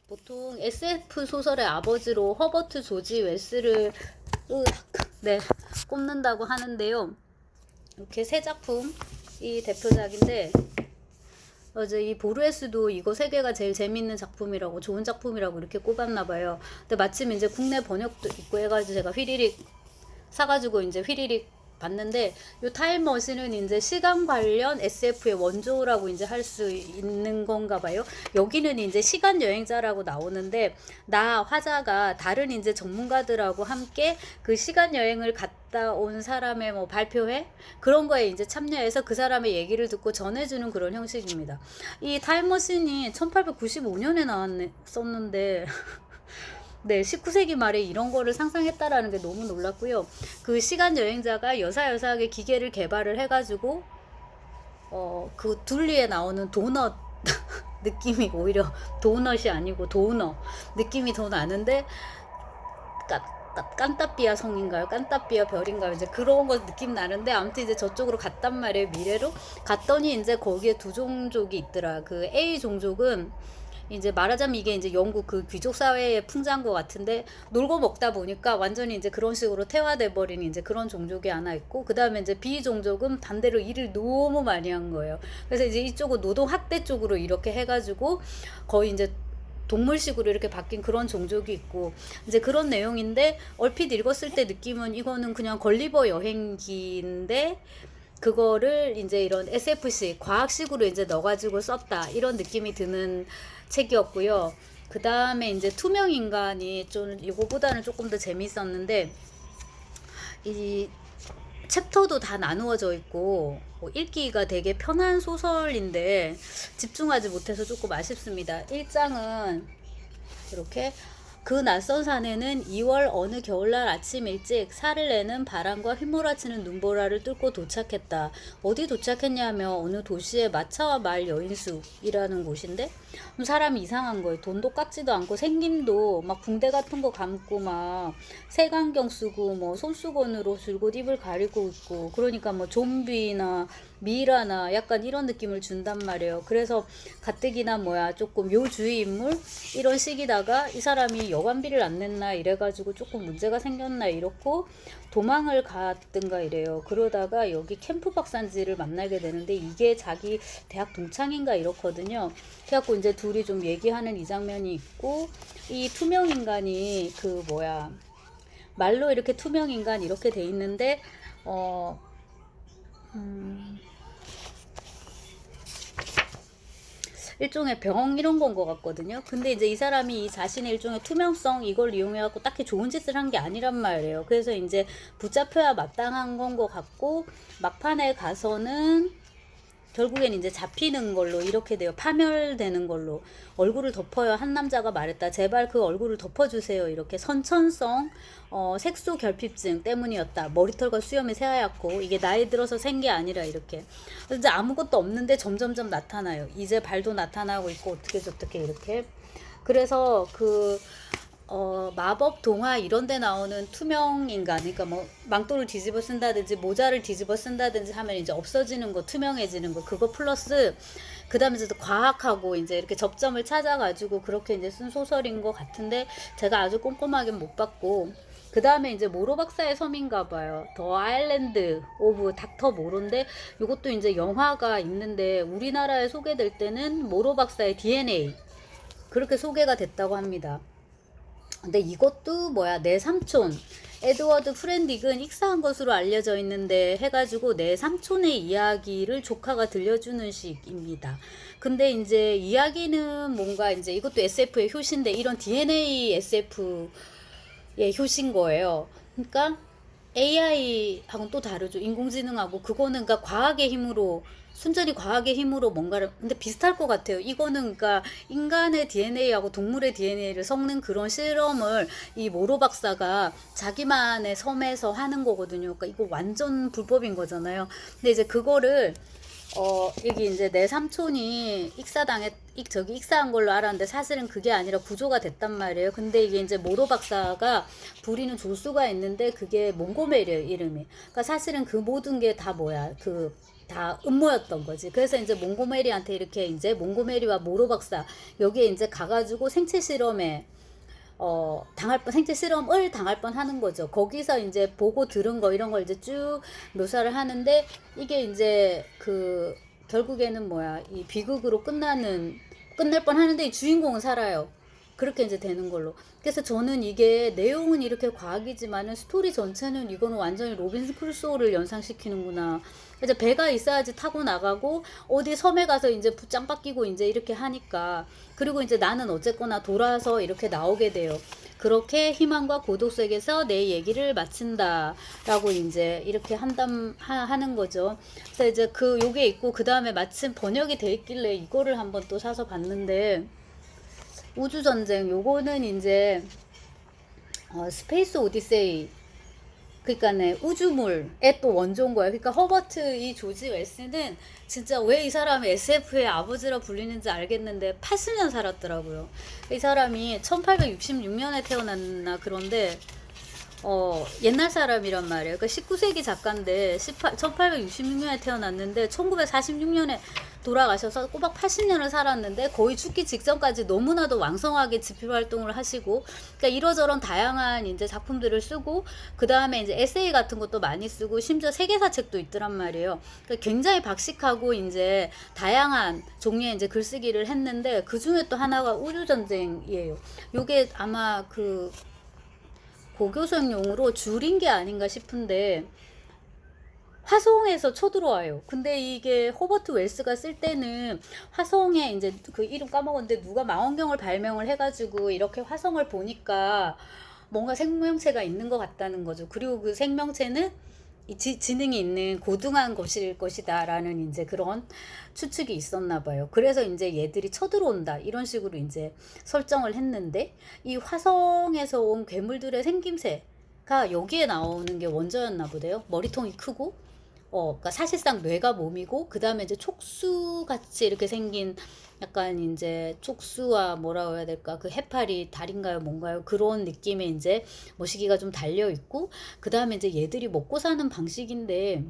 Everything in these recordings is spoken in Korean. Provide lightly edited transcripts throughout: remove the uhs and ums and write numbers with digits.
보통 SF 소설의 아버지로 허버트 조지 웰스를 네, 꼽는다고 하는데요. 이렇게 세 작품이 대표작인데 어제 이 보르헤스도 이거 세 개가 제일 재밌는 작품이라고 좋은 작품이라고 이렇게 꼽았나 봐요. 근데 마침 이제 국내 번역도 있고 해가지고 제가 휘리릭 사가지고 이제 휘리릭 봤는데 요 타임머신은 이제 시간 관련 SF의 원조라고 이제 할 수 있는 건가 봐요. 여기는 이제 시간 여행자라고 나오는데 나 화자가 다른 이제 전문가들하고 함께 그 시간 여행을 갔다 온 사람의 뭐 발표회 그런 거에 이제 참여해서 그 사람의 얘기를 듣고 전해주는 그런 형식입니다. 이 타임머신이 1895년에 썼는데 네, 19세기 말에 이런 거를 상상했다라는 게 너무 놀랐고요. 그 시간 여행자가 여사여사하게 기계를 개발을 해가지고 그 둘리에 나오는 도넛 느낌이 오히려 도넛이 아니고 도너 느낌이 더 나는데 깐따삐아 성인가요? 깐따삐아 별인가요? 이제 그런 거 느낌 나는데 아무튼 이제 저쪽으로 갔단 말이에요. 미래로 갔더니 이제 거기에 두 종족이 있더라. 그 A 종족은 이제 말하자면 이게 이제 영국 그 귀족 사회의 풍자인 것 같은데 놀고 먹다 보니까 완전히 이제 그런 식으로 태화돼 버린 이제 그런 종족이 하나 있고 그 다음에 이제 B 종족은 반대로 일을 너무 많이 한 거예요. 그래서 이제 이쪽은 노동 학대 쪽으로 이렇게 해가지고 거의 이제 동물식으로 이렇게 바뀐 그런 종족이 있고 이제 그런 내용인데 얼핏 읽었을 때 느낌은 이거는 그냥 걸리버 여행기인데 그거를 이제 이런 SF식 과학식으로 이제 넣어가지고 썼다 이런 느낌이 드는 책이었고요. 그 다음에 이제 투명 인간이 좀 이거보다는 조금 더 재밌었는데 이 챕터도 다 나누어져 있고 읽기가 되게 편한 소설인데 집중하지 못해서 조금 아쉽습니다. 1장은 이렇게 그 낯선 산에는 2월 어느 겨울날 아침 일찍 살을 내는 바람과 휘몰아치는 눈보라를 뚫고 도착했다. 어디 도착했냐며 어느 도시의 마차와 말 여인숙이라는 곳인데 사람이 이상한 거예요. 돈도 깎지도 않고 생김도 막 붕대 같은 거 감고 막 색안경 쓰고 뭐 손수건으로 줄곧 입을 가리고 있고 그러니까 뭐 좀비나 미라나 약간 이런 느낌을 준단 말이에요. 그래서 가뜩이나 뭐야 조금 요주의 인물 이런 식이다가 이 사람이 여관비를 안 냈나 이래가지고 조금 문제가 생겼나 이렇고 도망을 갔든가 이래요. 그러다가 여기 캠프 박사인지를 만나게 되는데 이게 자기 대학 동창인가 이렇거든요. 그래갖고 이제 둘이 좀 얘기하는 이 장면이 있고 이 투명 인간이 그 뭐야 말로 이렇게 투명 인간 이렇게 돼 있는데 일종의 병 이런 건 것 같거든요. 근데 이제 이 사람이 이 자신의 일종의 투명성 이걸 이용해갖고 딱히 좋은 짓을 한 게 아니란 말이에요. 그래서 이제 붙잡혀야 마땅한 건 것 같고 막판에 가서는 결국엔 이제 잡히는 걸로 이렇게 돼요. 파멸되는 걸로 얼굴을 덮어요. 한 남자가 말했다. 제발 그 얼굴을 덮어주세요. 이렇게 선천성 색소 결핍증 때문이었다. 머리털과 수염이 새하얗고 이게 나이 들어서 생 게 아니라 이렇게. 그래서 이제 아무것도 없는데 점점점 나타나요. 이제 발도 나타나고 있고 어떻게 저떻게 이렇게. 그래서 그 마법 동화 이런 데 나오는 투명 인간 그러니까 뭐 망토를 뒤집어 쓴다든지 모자를 뒤집어 쓴다든지 하면 이제 없어지는 거 투명해지는 거 그거 플러스 그 다음에 이제 과학하고 이제 이렇게 접점을 찾아가지고 그렇게 이제 쓴 소설인 것 같은데 제가 아주 꼼꼼하게 못 봤고 그 다음에 이제 모로 박사의 섬인가 봐요. 더 아일랜드 오브 닥터 모로인데 이것도 이제 영화가 있는데 우리나라에 소개될 때는 모로 박사의 DNA 그렇게 소개가 됐다고 합니다. 근데 이것도 뭐야 내 삼촌 에드워드 프렌딕은 익사한 것으로 알려져 있는데 해가지고 내 삼촌의 이야기를 조카가 들려주는 식입니다. 근데 이제 이야기는 뭔가 이제 이것도 SF의 효시인데 이런 DNA SF의 효시인 거예요. 그러니까 AI하고는 또 다르죠. 인공지능하고 그거는 그러니까 과학의 힘으로 순전히 과학의 힘으로 뭔가를 근데 비슷할 것 같아요. 이거는 그러니까 인간의 DNA하고 동물의 DNA를 섞는 그런 실험을 이 모로 박사가 자기만의 섬에서 하는 거거든요. 그러니까 이거 완전 불법인 거잖아요. 근데 이제 그거를 여기 이제 내 삼촌이 익사한 걸로 알았는데 사실은 그게 아니라 구조가 됐단 말이에요. 근데 이게 이제 모로 박사가 부리는 조수가 있는데 그게 몽고메르 이름이. 그러니까 사실은 그 모든 게 다 뭐야 그 다 음모였던 거지. 그래서 이제 몽고메리한테 이렇게 이제 몽고메리와 모로 박사 여기에 이제 가가지고 생체 실험에 당할 뻔, 생체 실험을 당할 뻔 하는 거죠. 거기서 이제 보고 들은 거 이런 걸 이제 쭉 묘사를 하는데 이게 이제 그 결국에는 뭐야 이 비극으로 끝날 뻔 하는데 이 주인공은 살아요. 그렇게 이제 되는 걸로. 그래서 저는 이게 내용은 이렇게 과학이지만은 스토리 전체는 이거는 완전히 로빈슨 크루소를 연상시키는구나. 이제 배가 있어야지 타고 나가고 어디 섬에 가서 이제 짱 바뀌고 이제 이렇게 하니까 그리고 이제 나는 어쨌거나 돌아서 이렇게 나오게 돼요. 그렇게 희망과 고독 속에서 내 얘기를 마친다라고 이제 이렇게 하는 거죠. 그래서 이제 그 요게 있고 그 다음에 마침 번역이 돼 있길래 이거를 한번 또 사서 봤는데 우주전쟁 요거는 이제 스페이스 오디세이 그러니까네 우주물의 또 원조인 거예요. 그러니까 허버트 이 조지 웰스는 진짜 왜 이 사람이 SF의 아버지라 불리는지 알겠는데 80년 살았더라고요. 이 사람이 1866년에 태어났나 그런데 옛날 사람이란 말이에요. 그러니까 19세기 작가인데 1866년에 태어났는데 1946년에 돌아가셔서 꼬박 80년을 살았는데 거의 죽기 직전까지 너무나도 왕성하게 집필 활동을 하시고 그러니까 이러저런 다양한 이제 작품들을 쓰고 그 다음에 이제 에세이 같은 것도 많이 쓰고 심지어 세계사 책도 있더란 말이에요. 그러니까 굉장히 박식하고 이제 다양한 종류의 이제 글쓰기를 했는데 그 중에 또 하나가 우주전쟁이에요. 요게 아마 그 고교생용으로 줄인 게 아닌가 싶은데 화성에서 쳐들어와요. 근데 이게 호버트 웰스가 쓸 때는 화성에 이제 그 이름 까먹었는데 누가 망원경을 발명을 해가지고 이렇게 화성을 보니까 뭔가 생명체가 있는 것 같다는 거죠. 그리고 그 생명체는 지능이 있는 고등한 것일 것이다 라는 이제 그런 추측이 있었나 봐요. 그래서 이제 얘들이 쳐들어온다 이런 식으로 이제 설정을 했는데 이 화성에서 온 괴물들의 생김새가 여기에 나오는 게 원조였나 보대요. 머리통이 크고 그러니까 사실상 뇌가 몸이고 그 다음에 이제 촉수 같이 이렇게 생긴 약간 이제 촉수와 뭐라고 해야 될까 그 해파리 다리인가요 뭔가요 그런 느낌의 이제 모시기가 좀 달려 있고 그 다음에 이제 얘들이 먹고 사는 방식인데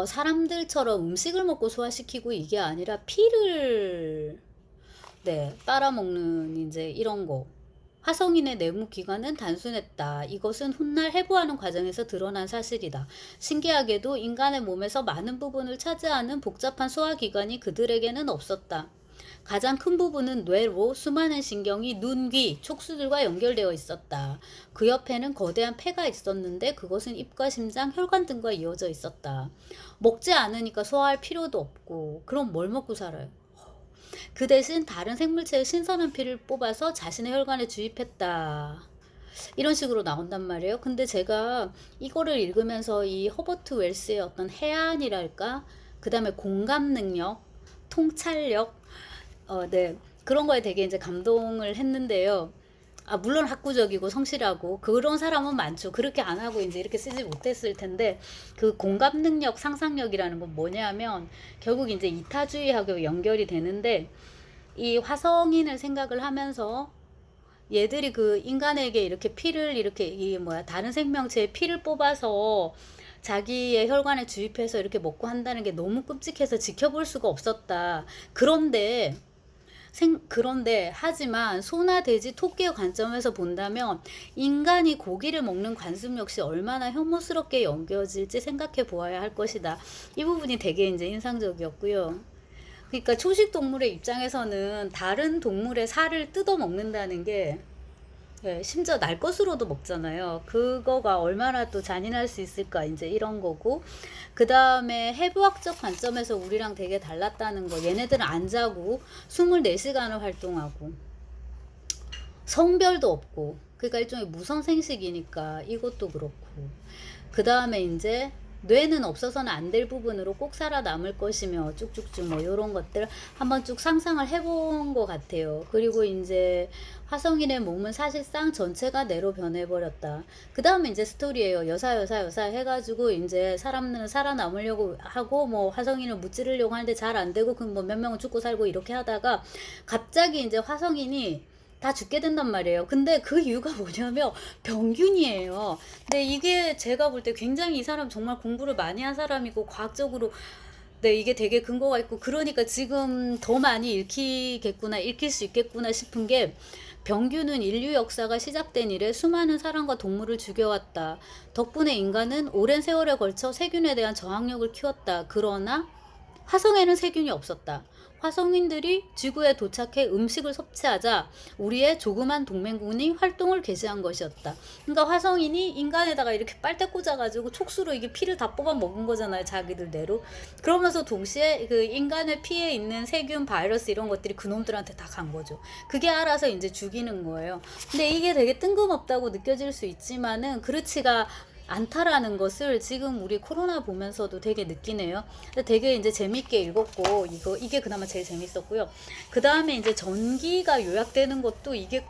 사람들처럼 음식을 먹고 소화시키고 이게 아니라 피를 빨아먹는 이제 이런 거. 화성인의 내무 기관은 단순했다. 이것은 훗날 해부하는 과정에서 드러난 사실이다. 신기하게도 인간의 몸에서 많은 부분을 차지하는 복잡한 소화기관이 그들에게는 없었다. 가장 큰 부분은 뇌로 수많은 신경이 눈, 귀, 촉수들과 연결되어 있었다. 그 옆에는 거대한 폐가 있었는데 그것은 입과 심장, 혈관 등과 이어져 있었다. 먹지 않으니까 소화할 필요도 없고 그럼 뭘 먹고 살아요? 그 대신 다른 생물체의 신선한 피를 뽑아서 자신의 혈관에 주입했다. 이런 식으로 나온단 말이에요. 근데 제가 이거를 읽으면서 이 허버트 웰스의 어떤 해안이랄까, 그 다음에 공감 능력, 통찰력, 그런 거에 되게 이제 감동을 했는데요. 물론 학구적이고 성실하고 그런 사람은 많죠. 그렇게 안 하고 이제 이렇게 쓰지 못했을 텐데 그 공감 능력, 상상력이라는 건 뭐냐면 결국 이제 이타주의하고 연결이 되는데 이 화성인을 생각을 하면서 얘들이 그 인간에게 이렇게 피를 이렇게 이 뭐야 다른 생명체의 피를 뽑아서 자기의 혈관에 주입해서 이렇게 먹고 한다는 게 너무 끔찍해서 지켜볼 수가 없었다. 그런데 하지만 소나 돼지, 토끼의 관점에서 본다면 인간이 고기를 먹는 관습 역시 얼마나 혐오스럽게 여겨질지 생각해 보아야 할 것이다. 이 부분이 되게 이제 인상적이었고요. 그러니까 초식 동물의 입장에서는 다른 동물의 살을 뜯어 먹는다는 게 심지어 날 것으로도 먹잖아요. 그거가 얼마나 또 잔인할 수 있을까 이제 이런 거고 그 다음에 해부학적 관점에서 우리랑 되게 달랐다는 거. 얘네들은 안 자고 24시간을 활동하고 성별도 없고 그러니까 일종의 무성생식이니까 이것도 그렇고 그 다음에 이제 뇌는 없어서는 안 될 부분으로 꼭 살아남을 것이며 쭉쭉쭉 뭐 이런 것들 한번 쭉 상상을 해본 것 같아요. 그리고 이제 화성인의 몸은 사실상 전체가 뇌로 변해버렸다. 그 다음에 이제 스토리예요. 여사 해가지고 이제 사람들은 살아남으려고 하고 뭐 화성인을 무찌르려고 하는데 잘 안 되고 그 뭐 몇 명은 죽고 살고 이렇게 하다가 갑자기 이제 화성인이 다 죽게 된단 말이에요. 근데 그 이유가 뭐냐면 병균이에요. 근데 이게 제가 볼 때 굉장히 이 사람 정말 공부를 많이 한 사람이고 과학적으로 네, 이게 되게 근거가 있고 그러니까 지금 더 많이 읽히겠구나, 읽힐 수 있겠구나 싶은 게 병균은 인류 역사가 시작된 이래 수많은 사람과 동물을 죽여왔다. 덕분에 인간은 오랜 세월에 걸쳐 세균에 대한 저항력을 키웠다. 그러나 화성에는 세균이 없었다. 화성인들이 지구에 도착해 음식을 섭취하자 우리의 조그만 동맹군이 활동을 개시한 것이었다. 그러니까 화성인이 인간에다가 이렇게 빨대 꽂아가지고 촉수로 이게 피를 다 뽑아 먹은 거잖아요. 자기들대로. 그러면서 동시에 그 인간의 피에 있는 세균, 바이러스 이런 것들이 그놈들한테 다 간 거죠. 그게 알아서 이제 죽이는 거예요. 근데 이게 되게 뜬금없다고 느껴질 수 있지만은 그렇지가 않다라는 것을 지금 우리 코로나 보면서도 되게 느끼네요. 되게 이제 재밌게 읽었고 이게 그나마 제일 재밌었고요. 그 다음에 이제 전기가 요약되는 것도 이게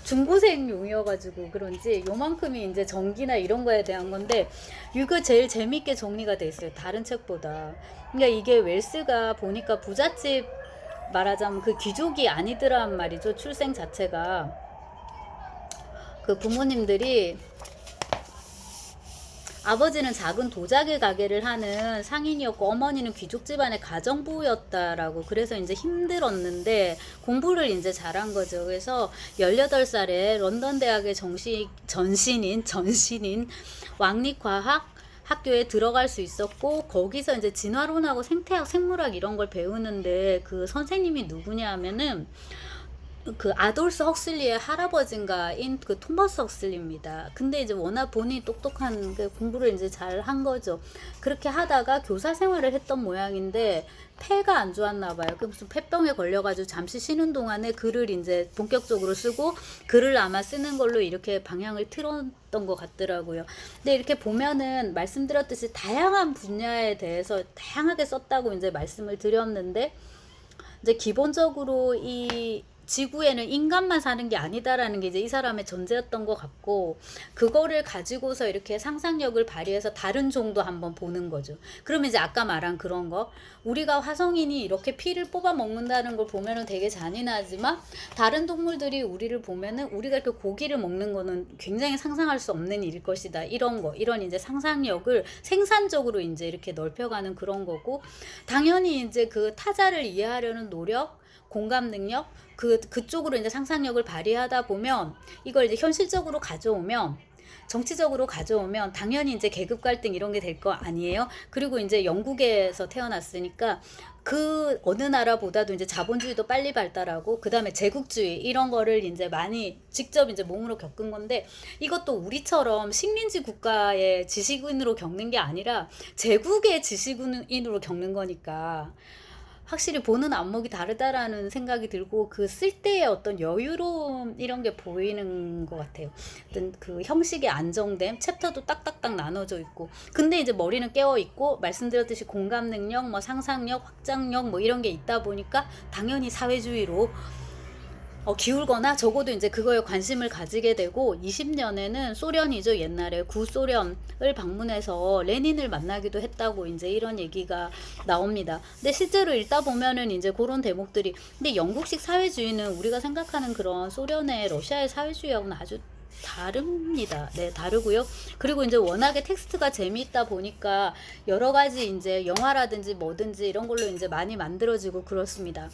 중고생용이어가지고 그런지 요만큼이 이제 전기나 이런 거에 대한 건데 이거 제일 재밌게 정리가 돼 있어요. 다른 책보다. 그러니까 이게 웰스가 보니까 부잣집 말하자면 그 귀족이 아니더란 말이죠. 출생 자체가 그 부모님들이 아버지는 작은 도자기 가게를 하는 상인이었고 어머니는 귀족 집안의 가정부였다라고 그래서 이제 힘들었는데 공부를 이제 잘한 거죠. 그래서 18살에 런던 대학의 전신인 왕립과학 학교에 들어갈 수 있었고 거기서 이제 진화론하고 생태학, 생물학 이런 걸 배우는데 그 선생님이 누구냐 하면은 그 아돌스 헉슬리의 할아버지인가인 그 토머스 헉슬리입니다. 근데 이제 워낙 본인이 똑똑한 그 공부를 이제 잘 한 거죠. 그렇게 하다가 교사 생활을 했던 모양인데 폐가 안 좋았나 봐요. 그 무슨 폐병에 걸려가지고 잠시 쉬는 동안에 글을 이제 본격적으로 쓰고 글을 아마 쓰는 걸로 이렇게 방향을 틀었던 것 같더라고요. 근데 이렇게 보면은 말씀드렸듯이 다양한 분야에 대해서 다양하게 썼다고 이제 말씀을 드렸는데 이제 기본적으로 이 지구에는 인간만 사는 게 아니다라는 게 이제 이 사람의 전제였던 것 같고 그거를 가지고서 이렇게 상상력을 발휘해서 다른 종도 한번 보는 거죠. 그러면 이제 아까 말한 그런 거 우리가 화성인이 이렇게 피를 뽑아 먹는다는 걸 보면은 되게 잔인하지만 다른 동물들이 우리를 보면은 우리가 이렇게 고기를 먹는 거는 굉장히 상상할 수 없는 일일 것이다. 이런 거 이런 이제 상상력을 생산적으로 이제 이렇게 넓혀가는 그런 거고 당연히 이제 그 타자를 이해하려는 노력 공감 능력 그쪽으로 이제 상상력을 발휘하다 보면 이걸 이제 현실적으로 가져오면 정치적으로 가져오면 당연히 이제 계급 갈등 이런 게 될 거 아니에요. 그리고 이제 영국에서 태어났으니까 그 어느 나라보다도 이제 자본주의도 빨리 발달하고 그 다음에 제국주의 이런 거를 이제 많이 직접 이제 몸으로 겪은 건데 이것도 우리처럼 식민지 국가의 지식인으로 겪는 게 아니라 제국의 지식인으로 겪는 거니까 확실히 보는 안목이 다르다라는 생각이 들고 그 쓸 때의 어떤 여유로움 이런 게 보이는 것 같아요. 어떤 그 형식의 안정됨, 챕터도 딱딱딱 나눠져 있고 근데 이제 머리는 깨어 있고 말씀드렸듯이 공감 능력, 뭐 상상력, 확장력 뭐 이런 게 있다 보니까 당연히 사회주의로 기울거나 적어도 이제 그거에 관심을 가지게 되고 20년에는 소련이죠. 옛날에 구소련을 방문해서 레닌을 만나기도 했다고 이제 이런 얘기가 나옵니다. 근데 실제로 읽다 보면은 이제 그런 대목들이 근데 영국식 사회주의는 우리가 생각하는 그런 소련의 러시아의 사회주의하고는 아주 다릅니다. 네, 다르고요. 그리고 이제 워낙에 텍스트가 재미있다 보니까 여러 가지 이제 영화라든지 뭐든지 이런 걸로 이제 많이 만들어지고 그렇습니다.